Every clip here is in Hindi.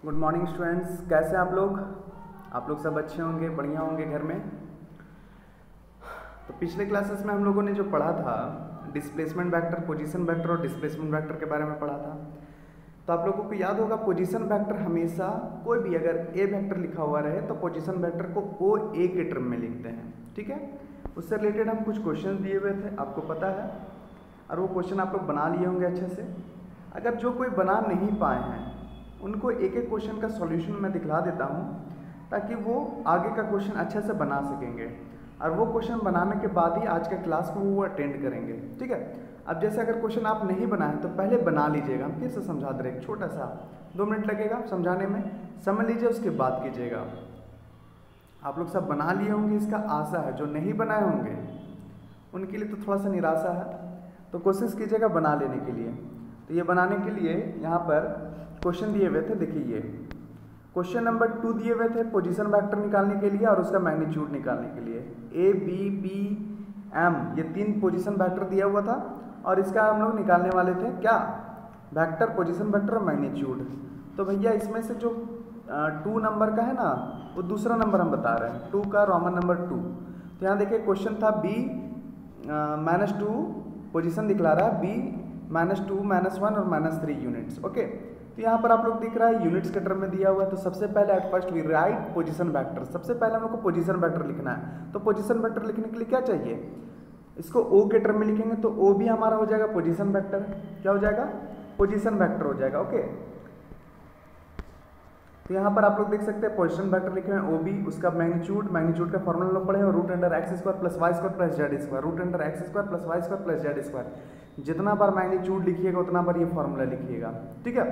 गुड मॉर्निंग स्टूडेंट्स, कैसे हैं आप लोग सब अच्छे होंगे, बढ़िया होंगे घर में। तो पिछले क्लासेस में हम लोगों ने जो पढ़ा था डिस्प्लेसमेंट वेक्टर, पोजीशन वेक्टर और डिस्प्लेसमेंट वेक्टर के बारे में पढ़ा था। तो आप लोगों को याद होगा पोजीशन वेक्टर हमेशा कोई भी अगर ए वेक्टर लिखा हुआ रहे तो पोजीशन वेक्टर को ओ ए के टर्म में लिखते हैं, ठीक है। उससे रिलेटेड हम कुछ क्वेश्चन दिए हुए थे, आपको पता है, और वो क्वेश्चन आप लोग बना लिए होंगे अच्छे से। अगर जो कोई बना नहीं पाए हैं उनको एक एक क्वेश्चन का सॉल्यूशन मैं दिखला देता हूँ ताकि वो आगे का क्वेश्चन अच्छे से बना सकेंगे, और वो क्वेश्चन बनाने के बाद ही आज के क्लास में वो अटेंड करेंगे, ठीक है। अब जैसे अगर क्वेश्चन आप नहीं बनाए तो पहले बना लीजिएगा, हम फिर से समझा दे रहे, एक छोटा सा 2 मिनट लगेगा समझाने में, समझ लीजिए उसके बाद कीजिएगा। आप लोग सब बना लिए होंगे, इसका आशा है। जो नहीं बनाए होंगे उनके लिए तो थोड़ा सा निराशा है, तो कोशिश कीजिएगा बना लेने के लिए। तो ये बनाने के लिए यहाँ पर क्वेश्चन दिए हुए थे, देखिए ये क्वेश्चन नंबर 2 दिए हुए थे पोजीशन वेक्टर निकालने के लिए और उसका मैग्नीट्यूड निकालने के लिए। ए बी पी एम ये 3 पोजीशन वेक्टर दिया हुआ था और इसका हम लोग निकालने वाले थे क्या, वेक्टर, पोजीशन वेक्टर और मैग्नीट्यूड। तो भैया इसमें से जो 2 नंबर का है ना वो दूसरा नंबर हम बता रहे हैं, 2 का रोमन नंबर 2। तो यहाँ देखिए क्वेश्चन था बी -2 पोजीशन दिखला रहा है, बी -2 -1 और -3 यूनिट्स, ओके। तो यहाँ पर आप लोग दिख रहा है यूनिट्स के टर्म में दिया हुआ है। तो सबसे पहले at first we write position vector, सबसे पहले हम लोग को पोजीशन वेक्टर लिखना है। तो पोजीशन वेक्टर लिखने के लिए क्या चाहिए, इसको ओ के टर्म में लिखेंगे तो ओ भी हमारा हो जाएगा पोजीशन वेक्टर, क्या हो जाएगा, पोजीशन वेक्टर हो जाएगा, ओके। तो यहाँ पर आप लोग देख सकते हैं पोजीशन वेक्टर लिखे हैं ओ बी, उसका मैग्नीट्यूड का फॉर्मूला लोग पढ़े हैं, √x² + y² + z², √x² + y² + z²। जितना बार मैग्नीट्यूड लिखिएगा उतना बार ये फॉर्मूला लिखिएगा, ठीक है।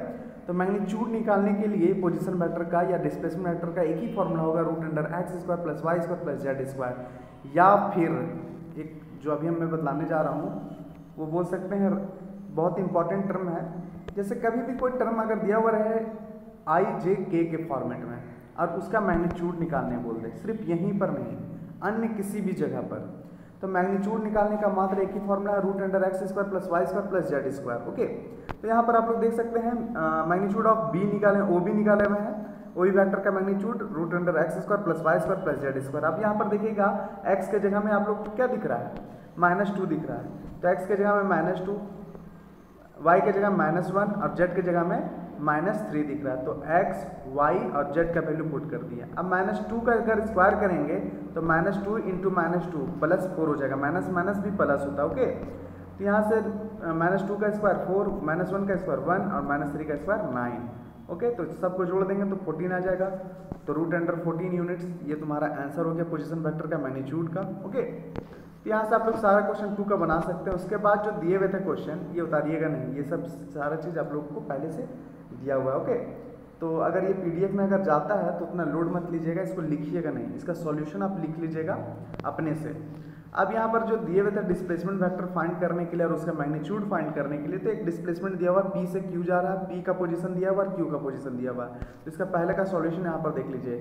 तो मैग्नीट्यूड निकालने के लिए पोजीशन वेक्टर का या डिस्प्लेसमेंट वेक्टर का एक ही फॉर्मूला होगा, √x² + y² + z²। या फिर एक जो अभी मैं बतलाने जा रहा हूँ वो बोल सकते हैं, बहुत इंपॉर्टेंट टर्म है। जैसे कभी भी कोई टर्म अगर दिया हुआ रहे आई जे के फॉर्मेट में और उसका मैग्नीट्यूड निकालने बोल दे, सिर्फ यहीं पर नहीं अन्य किसी भी जगह पर, तो मैग्नीट्यूड निकालने का मात्र एक ही फॉर्मूला है, √x² + y² + z², ओके। तो यहाँ पर आप लोग देख सकते हैं मैग्नीट्यूड ऑफ बी निकाले, ओ बी निकाले हुए हैं, ओ बी वेक्टर का मैग्नीट्यूड √x² + y² + z²। अब यहाँ पर देखिएगा x के जगह में आप लोग को क्या दिख रहा है, -2 दिख रहा है। तो x के जगह में -2, y के जगह -1 और z के जगह में -3 दिख रहा है। तो x, y और z का वैल्यू पुट कर दिया। अब -2 का अगर स्क्वायर करेंगे तो -2 × -2 +4 हो जाएगा, माइनस भी प्लस होता है, ओके। तो यहाँ से -2 का स्क्वायर 4, -1 का स्क्वायर 1 और -3 का स्क्वायर 9, ओके। तो सबको जोड़ देंगे तो 14 आ जाएगा। तो √14 यूनिट्स ये तुम्हारा आंसर हो गया पोजीशन वेक्टर का मैग्नीट्यूड का, ओके। तो यहाँ से आप लोग सारा क्वेश्चन 2 का बना सकते हैं। उसके बाद जो दिए हुए थे क्वेश्चन ये उतारिएगा नहीं, ये सब सारा चीज़ आप लोग को पहले से दिया हुआ है, ओके। तो अगर ये पीडीएफ में अगर जाता है तो उतना लोड मत लीजिएगा, इसको लिखिएगा नहीं, इसका सॉल्यूशन आप लिख लीजिएगा अपने से। अब यहाँ पर जो दिए हुए थे डिस्प्लेसमेंट वेक्टर फाइंड करने के लिए और उसका मैग्नीट्यूड फाइंड करने के लिए, तो एक डिस्प्लेसमेंट दिया हुआ पी से क्यू जा रहा है, पी का पोजीशन दिया हुआ और क्यू का पोजीशन दिया हुआ है। तो इसका पहले का सॉल्यूशन यहाँ पर देख लीजिए,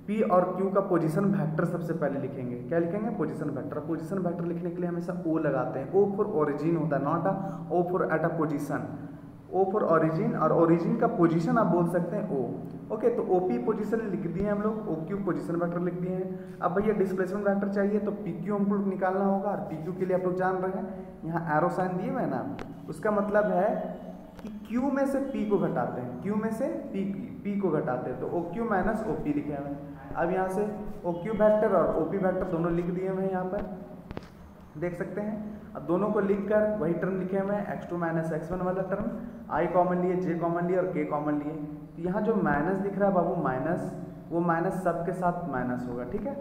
पी और क्यू का पोजीशन वेक्टर सबसे पहले लिखेंगे, क्या लिखेंगे, पोजीशन वेक्टर। पोजीशन वेक्टर लिखने के लिए हमेशा ओ लगाते हैं, ओ फॉर ओरिजिन होता है, not O for at a position, O for origin, और ओरिजिन का पोजीशन आप बोल सकते हैं ओ, ओके। तो ओपी पोजीशन लिख दिए हम लोग, ओ क्यू पोजीशन वेक्टर लिख दिए हैं। अब भैया डिस्प्लेसमेंट वेक्टर चाहिए तो पी क्यू हमको निकालना होगा, और पी क्यू के लिए आप लोग जान रहे हैं यहाँ एरो साइन दिए हुए हैं ना, उसका मतलब है कि क्यू में से पी को घटाते हैं, क्यू में से पी को घटाते हैं, तो O Q minus O P लिखे हुए हैं। अब यहाँ से ओ क्यू वेक्टर और ओ पी वेक्टर दोनों लिख दिए हुए हैं, यहाँ पर देख सकते हैं। अब दोनों को लिखकर वही टर्म लिखे हुए हैं, x2 - x1 वाला टर्म, i कॉमन लिए, j कॉमन लिए और k कॉमन लिए। तो यहाँ जो माइनस दिख रहा है बाबू माइनस, वो माइनस सबके साथ माइनस होगा, ठीक है,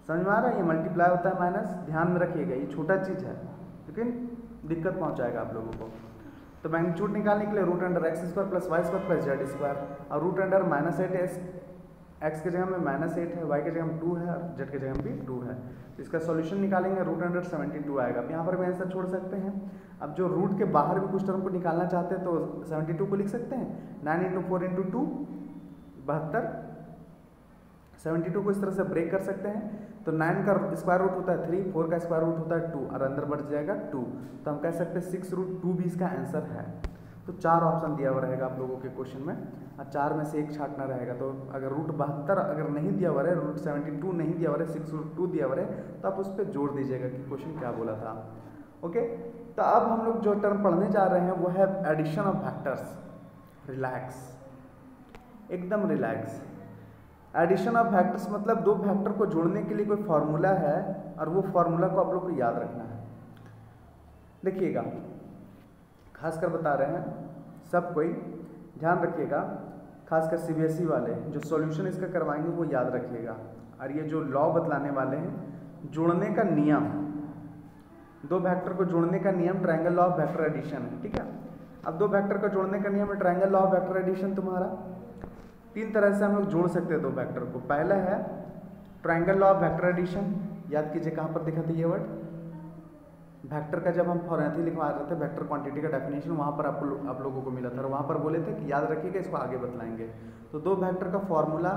समझ में आ रहा है, ये मल्टीप्लाई होता है माइनस, ध्यान में रखिएगा, ये छोटा चीज़ है लेकिन दिक्कत पहुँचाएगा आप लोगों को। तो मैग्नीट्यूड निकालने के लिए √x² + y² + z², और √−8 x के जगह में -8 है, y के जगह में 2 है और z के जगह में भी 2 है। तो इसका सॉल्यूशन निकालेंगे √72 आएगा। अब यहाँ पर भी आंसर छोड़ सकते हैं। अब जो रूट के बाहर भी कुछ टर्म को निकालना चाहते हैं तो 72 को लिख सकते हैं, 9 × 4 × 2 72, 72 को इस तरह से ब्रेक कर सकते हैं। तो 9 का स्क्वायर रूट होता है 3, 4 का स्क्वायर रूट होता है 2 और अंदर बढ़ जाएगा 2, तो हम कह सकते हैं 6√2 भी इसका आंसर है। तो 4 ऑप्शन दिया हुआ रहेगा आप लोगों के क्वेश्चन में, और 4 में से एक छांटना रहेगा। तो अगर रूट 72 अगर नहीं दिया हुआ है, रूट 72 नहीं दिया हुआ है, 6√2 दिया हुआ है, तो आप उस पर जोड़ दीजिएगा कि क्वेश्चन क्या बोला था। ओके, तो अब हम लोग जो टर्म पढ़ने जा रहे हैं वो है एडिशन ऑफ वेक्टर्स। रिलैक्स, एकदम रिलैक्स। एडिशन ऑफ वेक्टर्स मतलब दो वेक्टर को जोड़ने के लिए कोई फॉर्मूला है, और वो फॉर्मूला को आप लोग को याद रखना है। देखिएगा, खासकर बता रहे हैं, सब कोई ध्यान रखिएगा, खासकर सीबीएसई वाले जो सॉल्यूशन इसका करवाएंगे वो याद रखिएगा। और ये जो लॉ बतलाने वाले हैं, जोड़ने का नियम, दो वेक्टर को जोड़ने का नियम triangle law of vector addition है, ठीक है। अब दो वेक्टर को जोड़ने का नियम है triangle law of vector addition. तुम्हारा 3 तरह से हम लोग जोड़ सकते हैं दो वेक्टर को। पहला है triangle law of vector addition, याद कीजिए कहाँ पर दिखा था ये वर्ड, वेक्टर का जब हम फॉर्मूला लिखवा रहे थे, वेक्टर क्वांटिटी का डेफिनेशन, वहाँ पर आप लोगों को मिला था, और वहाँ पर बोले थे कि याद रखिएगा, इसको आगे बतलाएंगे। तो दो वेक्टर का फॉर्मूला,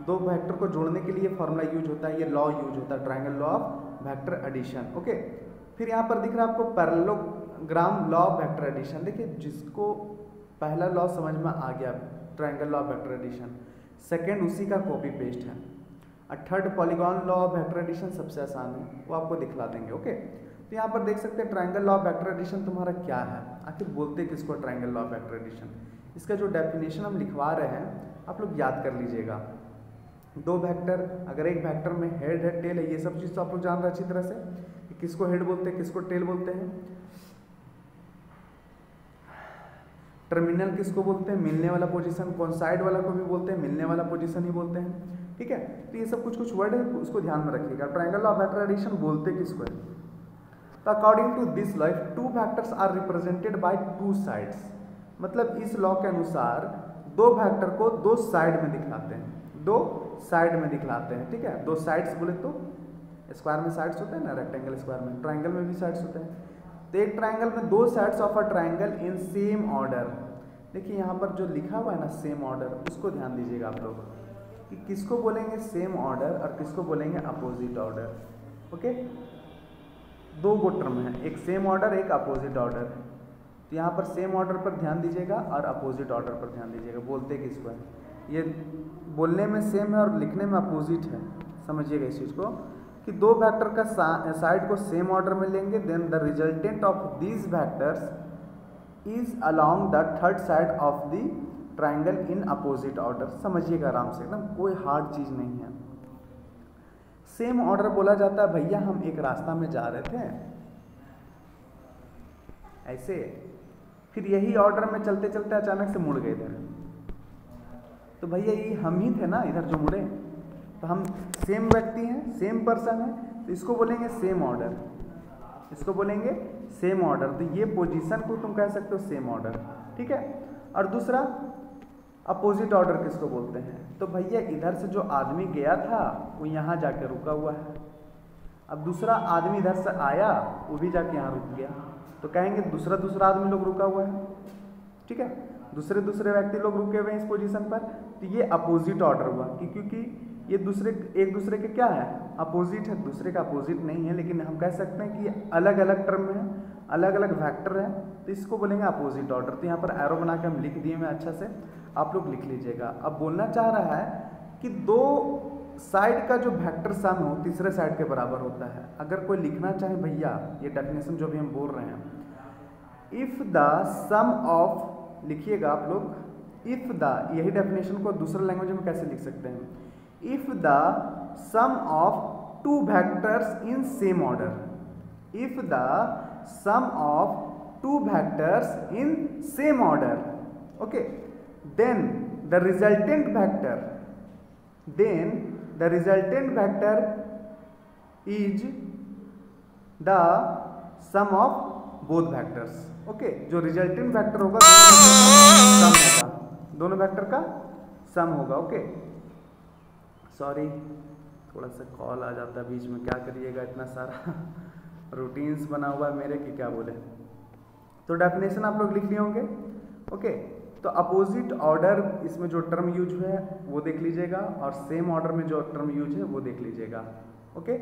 दो वेक्टर को जोड़ने के लिए फॉर्मूला यूज होता है, ये लॉ यूज होता है, triangle law of vector addition. Okay, फिर यहाँ पर दिख रहा है आपको parallelogram law of vector addition. देखिए, जिसको पहला लॉ समझ में आ गया triangle law of vector addition, second उसी का कॉपी पेस्ट है, और third polygon law of vector addition सबसे आसान है, वो आपको दिखला देंगे। ओके, तो यहाँ पर देख सकते हैं triangle law of vector addition तुम्हारा क्या है, आखिर बोलते किसको triangle law of vector addition. इसका जो डेफिनेशन हम लिखवा रहे हैं आप लोग याद कर लीजिएगा। दो वेक्टर, अगर एक वेक्टर में हेड है, टेल है, ये सब चीज़ तो आप लोग जान रहे हैं अच्छी तरह से कि किसको हेड बोलते हैं, किसको टेल बोलते हैं। टर्मिनल किसको बोलते हैं, मिलने वाला पोजीशन। कोइंसाइड वाला को भी बोलते हैं, मिलने वाला पोजीशन ही बोलते हैं, ठीक है। तो ये सब कुछ वर्ड है, उसको ध्यान में रखिएगा। Triangle law of vector addition बोलते किसको है, तो according to this law two vectors are represented by two sides, मतलब इस लॉ के अनुसार दो वेक्टर को दो साइड में दिखलाते हैं, दो साइड में दिखलाते हैं, ठीक है। दो साइड्स बोले तो स्क्वायर में साइड्स होते हैं ना, रेक्टेंगल स्क्वायर में, ट्रायंगल में भी साइड्स होते हैं। तो एक ट्रायंगल में दो sides of a triangle in same order. देखिए यहाँ पर जो लिखा हुआ है ना सेम ऑर्डर, उसको ध्यान दीजिएगा आप लोग कि किसको बोलेंगे सेम ऑर्डर और किसको बोलेंगे अपोजिट ऑर्डर। ओके, दो गो टर्म है, एक सेम ऑर्डर, एक अपोजिट ऑर्डर। तो यहाँ पर सेम ऑर्डर पर ध्यान दीजिएगा और अपोजिट ऑर्डर पर ध्यान दीजिएगा, बोलते किसको है। ये बोलने में सेम है और लिखने में अपोजिट है, समझिएगा इस चीज़ को कि दो वेक्टर का साइड को सेम ऑर्डर में लेंगे, then the resultant of these vectors is along the third side of the triangle in opposite order. समझिएगा आराम से, एकदम कोई हार्ड चीज़ नहीं है। सेम ऑर्डर बोला जाता है, भैया हम एक रास्ता में जा रहे थे ऐसे, फिर यही ऑर्डर में चलते चलते अचानक से मुड़ गए इधर, तो भैया ये हम ही थे ना इधर जो मुड़े, तो हम सेम व्यक्ति हैं, सेम पर्सन है, तो इसको बोलेंगे सेम ऑर्डर, इसको बोलेंगे सेम ऑर्डर। तो ये पोजीशन को तुम कह सकते हो सेम ऑर्डर, ठीक है। और दूसरा अपोजिट ऑर्डर किसको बोलते हैं, तो भैया इधर से जो आदमी गया था वो यहाँ जाके रुका हुआ है, अब दूसरा आदमी इधर से आया वो भी जाके यहाँ रुक गया, तो कहेंगे दूसरा आदमी लोग रुका हुआ है, ठीक है। दूसरे व्यक्ति लोग रुके हुए हैं इस पोजीशन पर, तो ये अपोजिट ऑर्डर हुआ कि क्योंकि ये एक दूसरे के क्या है, अपोजिट है, दूसरे का अपोजिट नहीं है, लेकिन हम कह सकते हैं कि अलग अलग टर्म में है, अलग अलग वेक्टर है, तो इसको बोलेंगे अपोजिट ऑर्डर। तो यहाँ पर एरो बना के हम लिख दिए मैं, अच्छा से आप लोग लिख लीजिएगा। अब बोलना चाह रहा है कि दो साइड का जो वेक्टर सम हो तीसरे साइड के बराबर होता है। अगर कोई लिखना चाहे भैया, ये डेफिनेशन जो भी हम बोल रहे हैं, इफ द सम ऑफ, लिखिएगा आप लोग, इफ द, यही डेफिनेशन को दूसरे लैंग्वेज में कैसे लिख सकते हैं, if the sum of two vectors in same order, if the sum of two vectors in same order, okay, then the resultant vector is the sum of both vectors। Okay, जो रिजल्टेंट वेक्टर होगा दोनों वेक्टर का सम होगा। ओके, सॉरी थोड़ा सा कॉल आ जाता है बीच में, क्या करिएगा, इतना सारा रूटीन्स बना हुआ है मेरे कि क्या बोले। तो डेफिनेशन आप लोग लिख लिए होंगे। ओके, तो अपोजिट ऑर्डर, इसमें जो टर्म यूज है वो देख लीजिएगा, और सेम ऑर्डर में जो टर्म यूज है वो देख लीजिएगा। ओके।